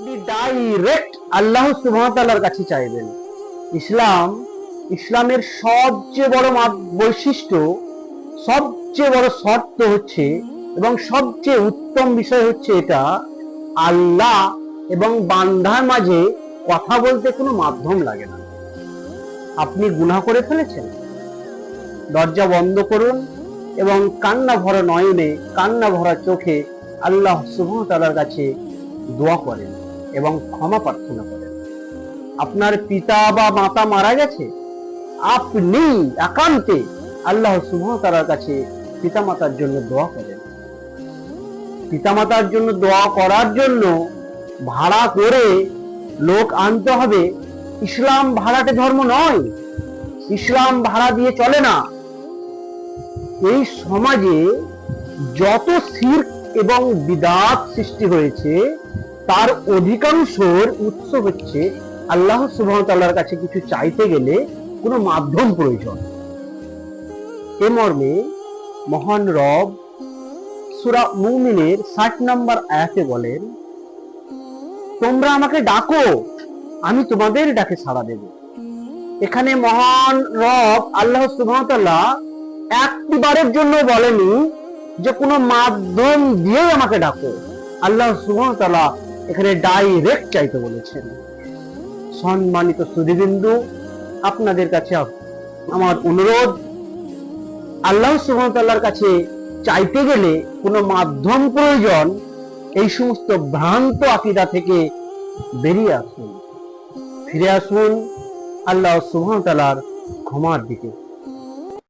আপনি ডাইরেক্ট আল্লাহ সুবহানাহু ওয়া তাআলার কাছে চাইবেন। ইসলামের সবচেয়ে বড় বৈশিষ্ট্য, সবচেয়ে বড় শর্ত হচ্ছে এবং সবচেয়ে উত্তম বিষয় হচ্ছে এটা, আল্লাহ এবং বান্দার মাঝে কথা বলতে কোনো মাধ্যম লাগে না। আপনি গুনাহ করে ফেলেছেন, দরজা বন্ধ করুন এবং কান্না ভরা নয়নে, কান্না ভরা চোখে আল্লাহ সুবহানাহু ওয়া তাআলার কাছে দোয়া করেন এবং ক্ষমা প্রার্থনা করেন। আপনার পিতা বা মাতা মারা গেছে, আপনি একান্তে আল্লাহ সুবহানাহু ওয়া তাআলার কাছে পিতামাতার জন্য দোয়া করেন। পিতামাতার জন্য দোয়া করার জন্য ভাড়া করে লোক আনতে হবে, ইসলাম ভাড়াটে ধর্ম নয়, ইসলাম ভাড়া দিয়ে চলে না। এই সমাজে যত শিরক এবং বিদআত সৃষ্টি হয়েছে তার অধিকাংশর উৎস হচ্ছে আল্লাহ সুবহানাহু ওয়া তাআলার কাছে কিছু চাইতে গেলে কোনো মাধ্যম প্রয়োজন। এ মর্মে মহান রব সূরা মুমিনের ৬০ নম্বর আয়াতে বলেন, তোমরা আমাকে ডাকো, আমি তোমাদের ডাকে সাড়া দেব। এখানে মহান রব আল্লাহ সুবহানাহু ওয়া তাআলা একবারের জন্য বলেনি যে কোনো মাধ্যম দিয়ে আমাকে ডাকো। আল্লাহ সুবহানাহু ওয়া তাআলা এখানে ডাইরেক্ট চাইতে বলেছেন। সম্মানিত সুধীবৃন্দু, আপনাদের কাছে আমার অনুরোধ, আল্লাহ সুবহানাহু ওয়া তাআলার কাছে চাইতে গেলে কোনো মাধ্যম প্রয়োজন, এই সমস্ত ভ্রান্ত আকীদা থেকে বেরিয়ে আসুন, ফিরে আসুন আল্লাহ সুবহানাহু ওয়া তাআলার ক্ষমার দিকে।